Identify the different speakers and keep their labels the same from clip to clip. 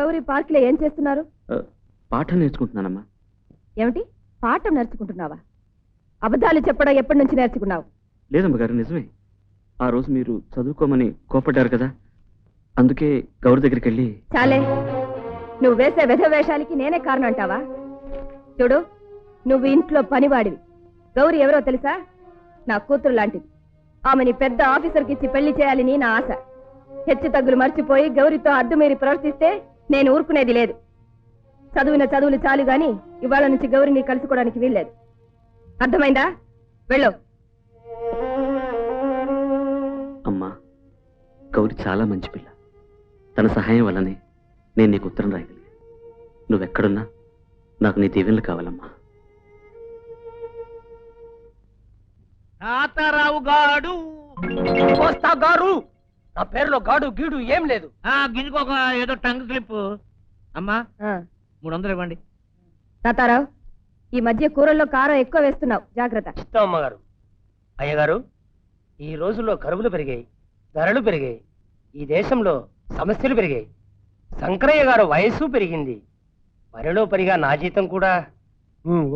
Speaker 1: గౌరీ పార్కులో ఏం చేస్తున్నారు?
Speaker 2: పాఠం నేర్చుకుంటున్నానమ్మా.
Speaker 1: ఏమిటి పాఠం నేర్చుకుంటున్నావా? అబద్ధాలు చెప్పడం ఎప్పటి నుంచి నేర్చుకున్నావు?
Speaker 2: లేదమ్మ గారు, నిజమే. ఆ రోజు మీరు చదువుకోమని కోపడ్డారు కదా, అందుకే గౌరీ దగ్గరికి వెళ్ళి.
Speaker 1: చాలే, నువ్వు వేసే వేషాలకి నేనే కారణం అంటావా? చూడు, నువ్వు ఇంట్లో పనివాడివి. గౌరీ ఎవరో తెలుసా? నా కూతురు లాంటిది. ఆమెని పెద్ద ఆఫీసర్కి ఇచ్చి పెళ్లి చేయాలని నా ఆశ. హెచ్చు తగ్గులు మర్చిపోయి గౌరీతో అడ్డు మీరి ప్రవర్తిస్తే నేను ఊరుకునేది లేదు. చదువున చదువులు చాలు గాని ఇవాళ నుంచి గౌరీని కలుసుకోవడానికి వీల్లేదు. అర్థమైందా? వెళ్ళు.
Speaker 2: అమ్మా, గౌరీ చాలా మంచి పిల్ల. తన సహాయం వల్లనే నేను నీకు ఉత్తరం రాయగలిగా. నువ్వెక్కడున్నా నాకు నీ దీవెనలు కావాలమ్మా.
Speaker 3: తాతారావు గాడు గారు, నా పేరులో గాడు గీడు ఏం లేదు. గిజుకోక ఏదో టంగ్ స్లిప్. అమ్మా 300 ఇవ్వండి.
Speaker 1: తాతారావు, ఈ మధ్య కూరల్లో కారం ఎక్కువ వేస్తున్నావు, జాగ్రత్త.
Speaker 3: ఇస్తాం అమ్మగారు. అయ్యగారు, ఈ రోజుల్లో కరువులు పెరిగాయి, ధరలు పెరిగాయి, ఈ దేశంలో సమస్యలు పెరిగాయి. శంకరయ్య గారు వయస్సు పెరిగింది, పనిలో పరిగా నా జీతం కూడా.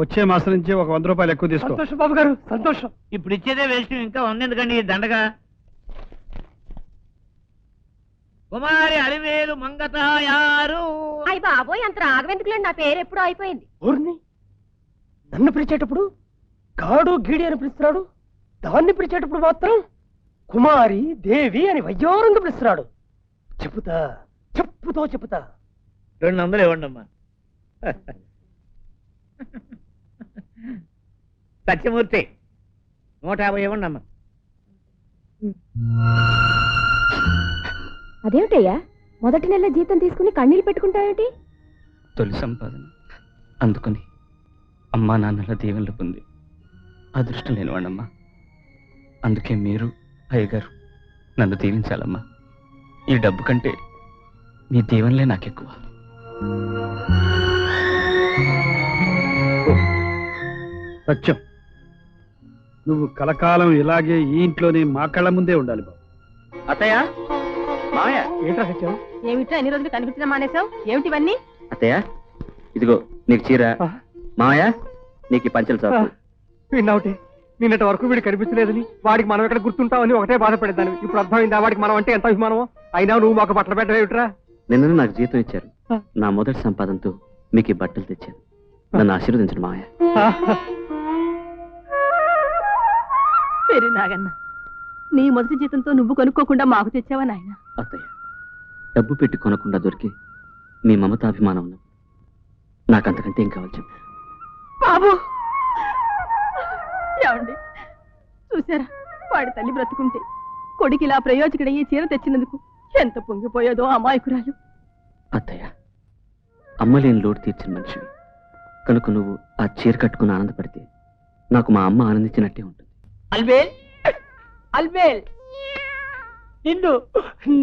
Speaker 4: వచ్చే మాసం నుంచి ఒక 100 రూపాయలు ఎక్కువ తీసుకో.
Speaker 3: సంతోషం బాబు గారు, సంతోషం. ఇప్పుడు ఇచ్చేదే వేస్ట్, ఇంకా ఉన్నెందుకండి దండగా. కుమారి అలివేలు మంగతాయారు.
Speaker 1: అయ్య బాబోయ్, అంత రాగవెందుకులేండి, నా పేరు ఎప్పుడో అయిపోయింది.
Speaker 3: ఊరిని నన్ను పిలిచేటప్పుడు గాడు గీడి అని పిలుస్తున్నాడు, దాన్ని పిలిచేటప్పుడు మాత్రం కుమారి దేవి అని వయ్యోరంగా పిలుస్తున్నాడు. చెప్పుతా, చెప్పుతా. 200 ఇవ్వండి అమ్మా. సత్యమూర్తి 150 ఇవ్వండి అమ్మా.
Speaker 1: అదేమిటయ్యా, మొదటి నెల జీతం తీసుకుని కన్నీళ్ళు పెట్టుకుంటావేంటి?
Speaker 2: తొలి సంపాదన అందుకని అమ్మా నాన్నల దీవెనలు పొంది అదృష్టం లేనివాడమ్మా. అందుకే మీరు అయ్యగారు నన్ను దీవించాలమ్మా. ఈ డబ్బు కంటే మీ దీవెనలే నాకెక్కువ.
Speaker 4: సత్యం, నువ్వు కలకాలం ఇలాగే ఈ ఇంట్లోనే మా కళ్ళ ముందే ఉండాలి బాబు.
Speaker 2: అత్తయ్య, మామయ్య.
Speaker 3: ఏంట్రా సత్యం?
Speaker 1: ఏమిట్రా ఎన్ని రోజులు కనిపించడం మానేసావు? ఏమిటివన్నీ?
Speaker 2: అత్తయ్య, ఇదిగో నీకు చీర. మామయ్య, నీకు ఈ పంచలు చాపు.
Speaker 3: విన్నావుటే, నిన్నటి వరకు వీడు కనిపించలేదని, వాడికి మనం ఎక్కడ గుర్తుంటామని ఒకటే బాధపడేదాన్ని. ఇప్పుడు అర్థమైందా వాడికి మనం అంటే ఎంత అభిమానమో? అయినా నువ్వు మాకు బట్టలు పెట్టవేమిట్రా?
Speaker 2: నిన్న నాకు జీతం ఇచ్చారు. నా మొదటి సంపాదనతో మీకు ఈ బట్టలు తెచ్చాను. నన్ను ఆశీర్వదించండి మామయ్య.
Speaker 1: నాగన్న, నీ మొదటి జీతంతో నువ్వు కొనుక్కోకుండా మాకు తెచ్చావా నాయన?
Speaker 2: అత్తయ్య, డబ్బు పెట్టి కొనకుండా దొరికి మీ మమతాభిమానం ఉన్న నాకంతకంటే ఏం కావాలి చెప్పు.
Speaker 1: బాబు, ఏమండి చూసారా, వాడి తల్లి బ్రతుకుంటే కొడుకు ఇలా ప్రయోజకుడయ్యి చీర తెచ్చినందుకు ఎంత పొంగిపోయేదో అమాయకురాలు.
Speaker 2: అత్తయ్య, అమ్మలేని లోటు తీర్చిన మనిషివి కనుక నువ్వు ఆ చీర కట్టుకుని ఆనందపడితే నాకు మా అమ్మ ఆనందించినట్టే ఉంటుంది.
Speaker 3: అల్బేల్, అల్బేల్, నిన్ను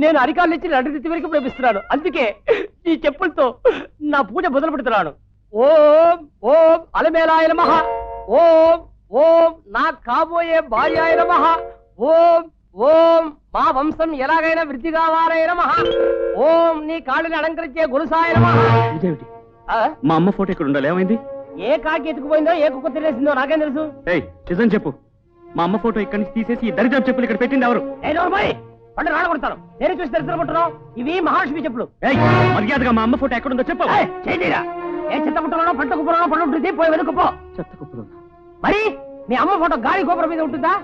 Speaker 3: నేను అరికాలు ఇచ్చి నడితి వరకు ప్రేమిస్తున్నాను. అందుకే ఈ చెప్పులతో నా పూజ మొదలు పెడుతున్నాను. ఓం ఓం అలమేలాయ నమః. ఓం ఓం నా కాబోయే భార్యాయ నమః. ఓం ఓం మా వంశం ఎలాగైనా వృద్ధి కావాలయ నమః. ఓం నీ కాళ్ళని అలంకరించే గురుసాయ నమః.
Speaker 2: ఇదేమిటి? మా అమ్మ ఫోటో ఇక్కడ ఉండాలి, ఏమైంది?
Speaker 3: ఏ కాకి ఎత్తుకుపోయిందో ఏ కుక్క తినేసిందో నాకేం తెలుసు?
Speaker 2: నిజం చెప్పు, మా అమ్మ ఫోటో ఇక్కడి నుంచి తీసేసి ఈ దరిద్రపు చెప్పులు ఇక్కడ పెట్టింది ఎవరు?
Speaker 3: పండు రాడగొడతాను. నేను చూసి దరిద్రపడుతున్నావు. ఇవి మహాలక్ష్మి చెప్పులు.
Speaker 2: మర్యాదగా మా అమ్మ ఫోటో ఎక్కడుందో చెప్పు.
Speaker 3: చేయరా, ఏ చెత్త పుట్టలో పంట కుప్పలో పండు ఉంటుంది, పోయి వెనుకపో.
Speaker 2: చెత్త కుప్పలో
Speaker 3: మరి మీ అమ్మ ఫోటో గాలి గోపురం మీద ఉంటుందా?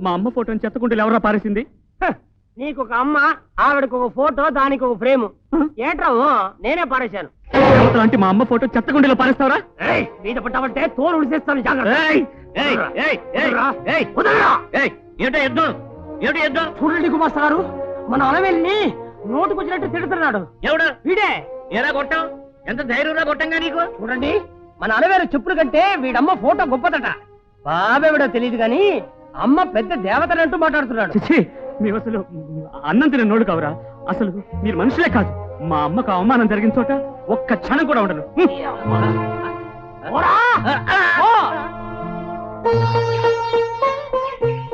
Speaker 2: మా అమ్మ ఫోటోని చెత్తకుంటే ఎవరా పారేసింది?
Speaker 3: నీకు ఒక అమ్మ, ఆవిడకు ఒక ఫోటో, దానికి ఒక ఫ్రేమ్. ఏట్రావు, నేనే పారేశాను.
Speaker 2: అంటే మా అమ్మ ఫోటో చెత్తకుండీలో పారేస్తావరా?
Speaker 3: మీద పట్టామంటే తోలు ఉడిసేస్తాను. చూడండి కుమార్, మన అలవెల్ని నోటుకొచ్చినట్టు తిడుతున్నాడు. ఎవడు వీడే? ఎలా కొట్టాం? ఎంత ధైర్యంగా కొట్టంగా నీకు? చూడండి, మన అలవేలు చెప్పులు కంటే వీడమ్మ ఫోటో గొప్పదట. బాబేవిడో తెలియదు గాని అమ్మ పెద్ద దేవతనంటూ మాట్లాడుతున్నాడు.
Speaker 2: మేము అసలు అన్నం తినే నోడు కావరా. అసలు మీరు మనుషులే కాదు. మా అమ్మకు అవమానం జరిగిన చోట ఒక్క క్షణం కూడా ఉండను.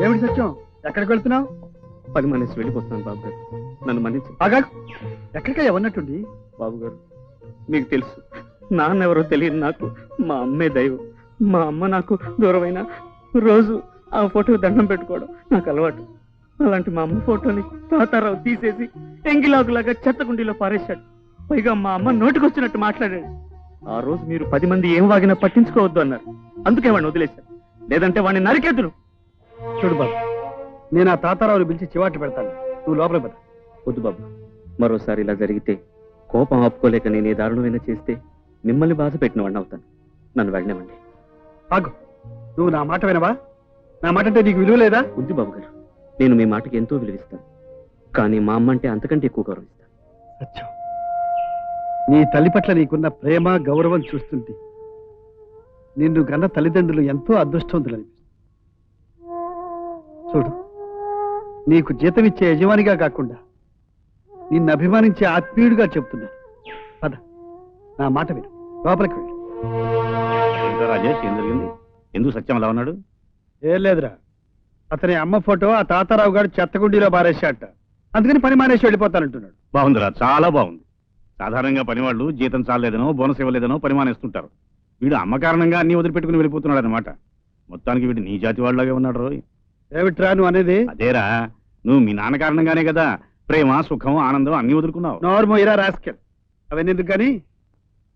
Speaker 4: ఏమిటి సత్యం, ఎక్కడికి వెళ్తున్నావు?
Speaker 2: 10 మనిషి వెళ్ళిపోతున్నాను బాబు గారు, నన్ను మన్నించు.
Speaker 4: ఆగా, ఎక్కడికయ్యా ఉన్నట్టుండి?
Speaker 2: బాబు గారు, మీకు తెలుసు, నాన్న ఎవరో తెలియదు నాకు. మా అమ్మే దైవం. మా అమ్మ నాకు దూరమైన రోజు ఆ ఫోటో దండం పెట్టుకోవడం నాకు అలవాటు. అలాంటి మా అమ్మ ఫోటోని తాతారావు తీసేసి ఎంగిలాగులాగా చెత్తకుండీలో పారేశాడు. పైగా మా అమ్మ నోటికొచ్చినట్టు మాట్లాడాడు. ఆ రోజు మీరు 10 మంది ఏం వాగినా పట్టించుకోవద్దు అన్నారు. అందుకే వాడిని వదిలేశాను, లేదంటే వాడిని నరికేదును.
Speaker 4: చూడు బాబు, నేను ఆ తాతారావుని పిలిచి చివాట్లు పెడతాను, నువ్వు లోపల పెద్ద.
Speaker 2: వద్దు బాబు, మరోసారి ఇలా జరిగితే కోపం ఆపుకోలేక నేను ఏ దారుణమైనా చేస్తే మిమ్మల్ని బాధ పెట్టిన వాడిని అవుతాను. నన్ను వెళ్ళనివ్వండి.
Speaker 4: ఆగు, నువ్వు నా మాట వినవా? నా మాట అంటే నీకు విలువ లేదా?
Speaker 2: వద్దు బాబు గారు, నేను మీ మాటకి ఎంతో విలువిస్తాను. కానీ మా అమ్మ అంటే అంతకంటే ఎక్కువ గౌరవిస్తాను.
Speaker 4: సత్యం, నీ తల్లి పట్ల నీకున్న ప్రేమ గౌరవం చూస్తుంటే నిన్ను కన్న తల్లిదండ్రులు ఎంతో అదృష్టవంతులు అనిపిస్తుంది. చూడు, నీకు జీతం ఇచ్చే యజమానిగా కాకుండా నిన్ను అభిమానించే ఆత్మీయుడిగా చెప్తున్నా. పద, నా మాట విను, లోపలికి వెళ్ళి.
Speaker 5: రాజేష్, ఏం జరిగింది? ఎందుకు సత్యం అలా ఉన్నాడు?
Speaker 4: ఏం లేదురా, అతని అమ్మ ఫోటో ఆ తాతారావు గారు చెత్తగుండీలో బారేశాట. అందుకని పని మానేసి వెళ్ళిపోతానంటున్నాడు.
Speaker 5: బాగుందిరా, చాలా బాగుంది. సాధారణంగా పనివాళ్ళు జీతం చాలేదనో బోనస్ ఇవ్వలేదనో పని మానేస్తుంటారు. వీడు అమ్మ కారణంగా అన్ని వదిలిపెట్టుకుని వెళ్ళిపోతున్నాడు అనమాట. మొత్తానికి వీడు నీ జాతి వాళ్ళలాగే ఉన్నాడు రోయ్.
Speaker 4: ఏమిట్రా నువ్వు అనేది?
Speaker 5: అదేరా, నువ్వు మీ నాన్న కారణంగానే కదా ప్రేమ, సుఖం, ఆనందం అన్ని వదులుకున్నావు.
Speaker 4: నోర్మో ఇరా రాస్కెల్, అవన్నీ ఎందుకు కానీ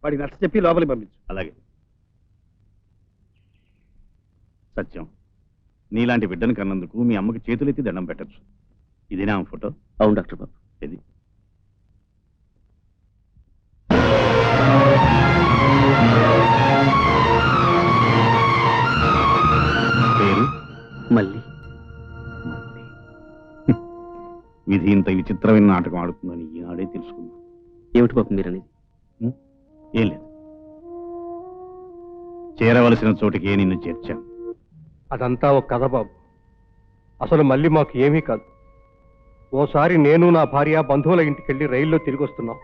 Speaker 4: వాడికి నచ్చ చెప్పి లోపలికి పంపించు.
Speaker 5: అలాగే. సత్యం, నీలాంటి బిడ్డను కన్నందుకు మీ అమ్మకి చేతులెత్తి దండం పెట్టచ్చు. ఇదేనా ఆమె ఫోటో?
Speaker 2: అవును డాక్టర్ బాబు.
Speaker 5: ఇది పేరు
Speaker 2: మళ్ళీ
Speaker 5: విధి ఇంత విచిత్రమైన నాటకం ఆడుతుందని ఈనాడే తెలుసుకున్నా.
Speaker 2: ఏమిటి బాబు మీరనేది?
Speaker 5: ఏం లేదు, చేరవలసిన చోటికి నిన్ను చేర్చాను.
Speaker 6: అదంతా ఒక కథ బాబు. అసలు మళ్ళీ మాకు ఏమీ కాదు. ఓసారి నేను నా భార్య బంధువుల ఇంటికెళ్ళి రైల్లో తిరిగి వస్తున్నాం.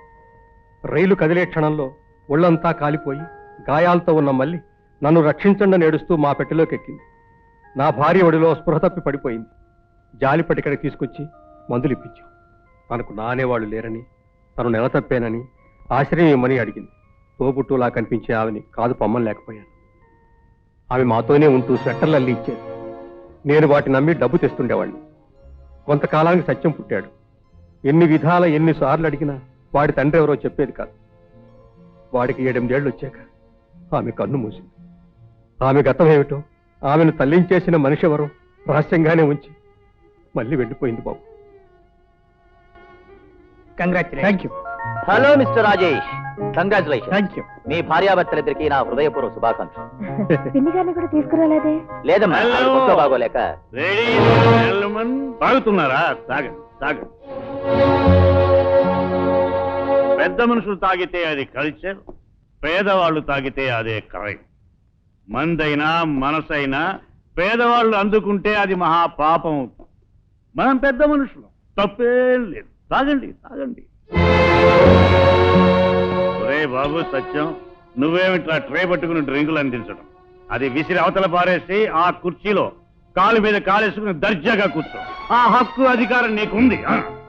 Speaker 6: రైలు కదిలే క్షణంలో ఒళ్ళంతా కాలిపోయి గాయాలతో ఉన్న మళ్ళీ నన్ను రక్షించండి నేడుస్తూ మా పెట్టెలోకి ఎక్కింది. నా భార్య ఒడిలో స్పృహ తప్పి పడిపోయింది. జాలిపట్టి ఇక్కడికి తీసుకొచ్చి మందులు ఇప్పించాం. తనకు నానేవాళ్ళు లేరని, తను నెల తప్పేనని ఆశ్రయం ఇమ్మని అడిగింది. తోబుట్టులా కనిపించే ఆమెని కాదు పమ్మని లేకపోయాను. ఆమె మాతోనే ఉంటూ స్వెట్టర్లు అల్లి ఇచ్చేది. నేను వాటిని నమ్మి డబ్బు తెస్తుండేవాడిని. కొంతకాలానికి సత్యం పుట్టాడు. ఎన్ని విధాల ఎన్నిసార్లు అడిగినా వాడి తండ్రి ఎవరో చెప్పేది కాదు. వాడికి 7 ఏళ్ళు వచ్చాక ఆమె కన్ను మూసింది. ఆమె గతం ఏమిటో, ఆమెను తల్లించేసిన మనిషి ఎవరో రహస్యంగానే ఉంచి మళ్ళీ వెళ్ళిపోయింది బాబు.
Speaker 4: Thank you.
Speaker 7: Hello mister Rajesh, congratulation.
Speaker 4: Thank you.
Speaker 7: మీ భార్యాభర్తలిద్దరికి నా హృదయపూర్వ శుభాకాంక్షలు.
Speaker 1: పిన్ని గారిని కూడా తీసుకురాలేదే?
Speaker 7: లేదమ్మా,
Speaker 5: Hello.
Speaker 7: ఆమె ఒంట్లో బాగోలేక.
Speaker 5: తాగుతున్నారా? తాగండి, తాగండి. పెద్ద మనుషులు తాగితే అది కల్చర్, పేదవాళ్ళు తాగితే అదే క్రైమ్. మందైనా మనసైనా పేదవాళ్ళు అందుకుంటే అది మహాపాపం అవుతుంది. మనం పెద్ద మనుషులు, తప్పేం లేదు. తాగండి, తాగండి. ఒరే బాబు సత్యం, నువ్వేమిట్లా ట్రే పట్టుకుని డ్రింకులు అందించడం? అది విసిరి అవతల పారేసి ఆ కుర్చీలో కాలు మీద కాలేసుకుని దర్జాగా కూర్చో. ఆ హక్కు అధికారం నీకుంది.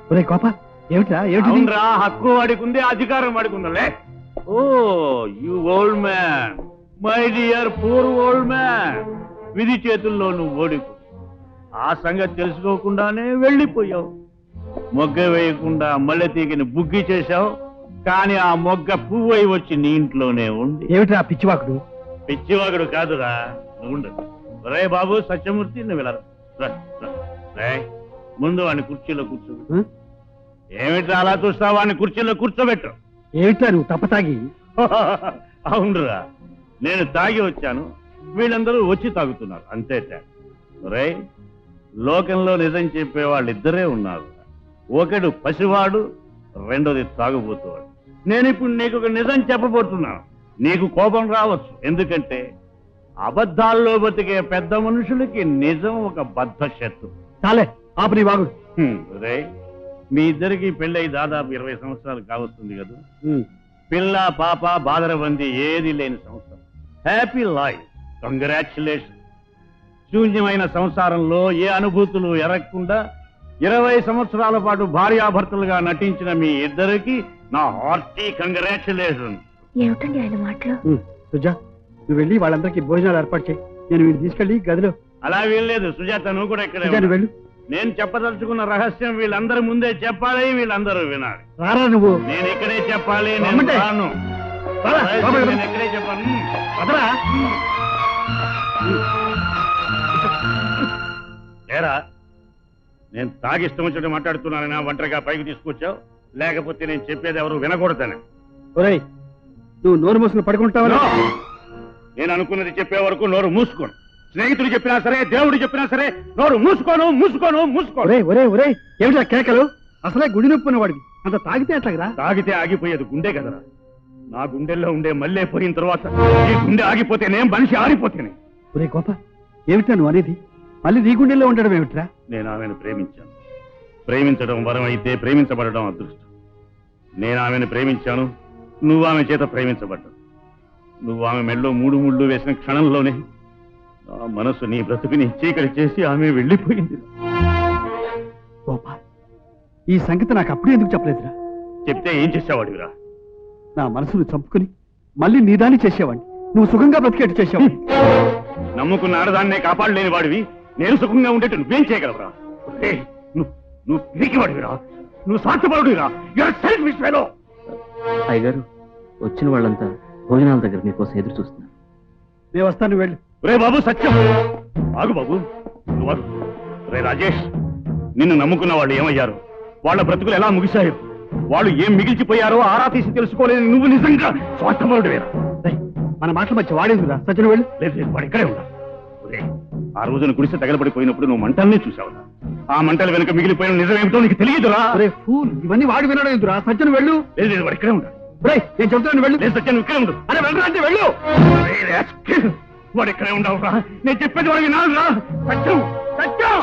Speaker 4: ఒరే కోప, ఏమిట్రా?
Speaker 5: అవునరా, హక్కు వాడికి ఉంది, అధికారం వాడికి ఉందలే. Oh you old man, my dear poor old man. విధి చేతుల్లో నువ్వు ఓడిపో. ఆ సంగతి తెలుసుకోకుండానే వెళ్ళిపోయావు. మొగ్గ వేయకుండా మల్లె తీగని బుగ్గి చేశావు. కానీ ఆ మొగ్గ పువ్వు అయి వచ్చి నీ ఇంట్లోనే ఉంది.
Speaker 4: ఏమిట్రా పిచ్చివాకుడు?
Speaker 5: పిచ్చివాగుడు కాదురా, నువ్వు ఉండు. రే బాబు సత్యమూర్తి, నువ్వు వెళ్ళరా. ముందు వాడిని కుర్చీలో కూర్చోబెట్టు. ఏమిట్రా అలా చూస్తావు? వాడిని కుర్చీలో కూర్చోబెట్టు.
Speaker 4: ఏమిట్రా నువ్వు తప్ప తాగి?
Speaker 5: అవునురా, నేను తాగి వచ్చాను, వీళ్ళందరూ వచ్చి తాగుతున్నారు, అంతే తేడా. రే, లోకంలో నిజం చెప్పే వాళ్ళిద్దరే ఉన్నారు. ఒకడు పసివాడు, రెండోది తాగుబోతువాడు. నేను ఇప్పుడు నీకు ఒక నిజం చెప్పబోతున్నాను. నీకు కోపం రావచ్చు, ఎందుకంటే అబద్ధాల్లో బతికే పెద్ద మనుషులకి నిజం ఒక బద్ధ శత్రు.
Speaker 4: చాలే, ఆపు నీ వాగుడు.
Speaker 5: రే మీ ఇద్దరికి పెళ్ళై దాదాపు 20 సంవత్సరాలు కావస్తుంది కదా. పిల్ల పాప బాదరబంది ఏది లేని సంవత్సరం. Happy life, congratulation. శూన్యమైన సంసారంలో ఏ అనుభూతులు ఎరగకుండా 20 సంవత్సరాల పాటు భార్యాభర్తలుగా నటించిన మీ ఇద్దరికి నా హార్టీ కంగ్రాచులేషన్.
Speaker 1: ఏమిటండి ఆయన మాటలు?
Speaker 4: సుజా, నువ్వు వెళ్ళి వాళ్ళందరికీ భోజనాలు ఏర్పాటు చేయి. నేను వీళ్ళు తీసుకెళ్ళి గదిలో.
Speaker 5: అలా వీల్లేదు సుజాత, నువ్వు కూడా ఇక్కడే
Speaker 4: సుజా, నువ్వు వెళ్ళు.
Speaker 5: నేను చెప్పదలుచుకున్న రహస్యం వీళ్ళందరి ముందే చెప్పాలి, వీళ్ళందరూ వినాలి.
Speaker 4: రారా నువ్వు.
Speaker 5: నేను ఇక్కడే చెప్పాలి, నేను
Speaker 4: రమ్మంటే.
Speaker 5: రాను.
Speaker 4: రారా, లోపలికి రా.
Speaker 5: నేను ఇక్కడే చెప్పాను.
Speaker 4: వదరా.
Speaker 5: ఏరా, నేను తాగిష్టం వచ్చినట్టు మాట్లాడుతున్నానైనా ఒంటరిగా పైకి తీసుకొచ్చావు, లేకపోతే నేను చెప్పేది ఎవరు వినకూడదని.
Speaker 4: ఒరేయ్, నువ్వు నోరు మూసుకుని పడుకుంటావా?
Speaker 5: నో! నేను అనుకున్నది చెప్పే వరకు నోరు మూసుకోను. స్నేహితుడు చెప్పినా సరే, దేవుడు చెప్పినా సరే, నోరు మూసుకోను మూసుకోను మూసుకోను.
Speaker 4: ఒరే ఒరే ఒరే, ఏమిటా కేకలు? అసలే గుడి నొప్పి ఉన్నవాడివి, అంత తాగితే ఎట్లాగరా?
Speaker 5: తాగితే ఆగిపోయేది గుండె కదరా. నా గుండెల్లో ఉండే మల్లె పోయిన తర్వాత ఈ గుండె ఆగిపోతే నేను మనిషి ఆరిపోతేనే.
Speaker 4: ఒరే గోప, ఏమిటా నువ్వు అనేది? మళ్ళీ నీ గుండెల్లో ఉండడం ఏమిట్రా?
Speaker 5: నేను ఆమెను ప్రేమించాను. ప్రేమించడం వరం అయితే ప్రేమించబడడం అదృష్టం. నేను ఆమెను ప్రేమించాను, నువ్వు ఆమె చేత ప్రేమించబడ్డావు. నువ్వు ఆమె మెడలో 3 ముళ్ళు వేసిన క్షణంలోనే నా మనసు నీ బ్రతుకుని చీకటి చేసి ఆమె వెళ్ళిపోయింది.
Speaker 4: గోప, ఈ సంగతి నాకు అప్పుడే ఎందుకు చెప్పలేదురా?
Speaker 5: చెప్తే ఏం చేసేవాడివిరా?
Speaker 4: నా మనసును చంపుకుని మళ్ళీ నీదాన్ని చేసేవాడిని. నువ్వు సుఖంగా బ్రతికేట్టు చేసేవాడిని.
Speaker 5: నమ్ముకున్న ఆడదాన్నే కాపాడలేని వాడివి నేను సుఖంగా ఉండేట్టు నువ్వేం చేయగలవురా? నువ్వు పిరికివాడివిరా, నువ్వు స్వార్థపరుడివిరా.
Speaker 2: అయ్యగారు, వచ్చిన వాళ్ళంతా భోజనాల దగ్గర మీకోసం ఎదురు చూస్తున్నారు.
Speaker 4: నేను వస్తాను, వెళ్ళు.
Speaker 5: రే బాబు, సత్యం ఆగు బాబు, నువ్వు ఆగు. రే రాజేష్, నిన్ను నమ్ముకున్న వాళ్ళు ఏమయ్యారు? వాళ్ళ బ్రతుకులు ఎలా ముగిశారు? వాళ్ళు ఏం మిగిల్చిపోయారో ఆరా తీసి తెలుసుకోలేని నువ్వు నిజంగా స్వార్థపరుడివేరా.
Speaker 4: మన మాటల మధ్య వాడేందుకురా? సజ్జన వెళ్ళు.
Speaker 5: లేదు లేదు, వాడు ఇక్కడే ఉన్నా. ఆ రోజున గుడిసె తగలబడిపోయినప్పుడు నువ్వు మంటల్ని చూసావురా. ఆ మంటల వెనుక మిగిలిపోయిన నిజమేమిటో నీకు తెలియదురా.
Speaker 4: ఒరే ఫూల్, ఇవన్నీ వాడు వినడం ఎందుకురా? సజ్జన వెళ్ళు.
Speaker 5: లేదు లేదు, వాడు ఇక్కడే ఉంటాడు.
Speaker 4: నేను చెప్తాను, వెళ్ళు.
Speaker 5: లేదు సత్యం, ఇక్కడే ఉండు.
Speaker 4: అరే వెళ్ళరా అంటే వెళ్ళు.
Speaker 5: వాడు ఇక్కడే ఉండవురా. నేను చెప్పేది వాడు వినాలిరా. సత్యం సత్యం.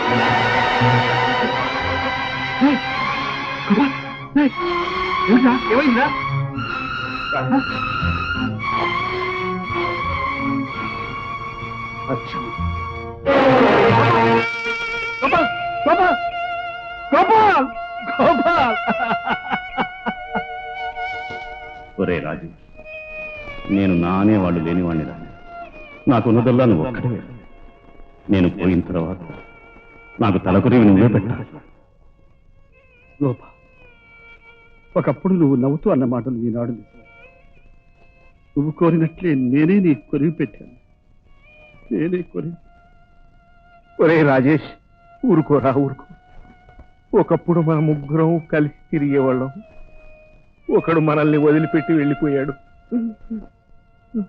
Speaker 4: ఏమిట్రా? ఏమైందిరా? గోపాల్ గోపాల్ గోపాల్ గోపాల్.
Speaker 5: ఒరే రాజు, నేను నా అనేవాళ్ళు లేనివాడిని రా. నాకున్నదల్లా నువ్వు ఒక్కడే. నేను పోయిన తర్వాత నాకు తలకొరివి నువ్వే పెట్టాలి.
Speaker 4: గోపా, ఒకప్పుడు నువ్వు నవ్వుతూ అన్న మాటలు ఈనాడు నువ్వు కోరినట్లే నేనే నీ కొరివి పెట్టాను. నేనే కొరి.
Speaker 6: ఒరే రాజేష్, ఊరుకోరా ఊరుకో. ఒకప్పుడు మన ముగ్గురం కలిసి తిరిగేవాళ్ళం. ఒకడు మనల్ని వదిలిపెట్టి వెళ్ళిపోయాడు.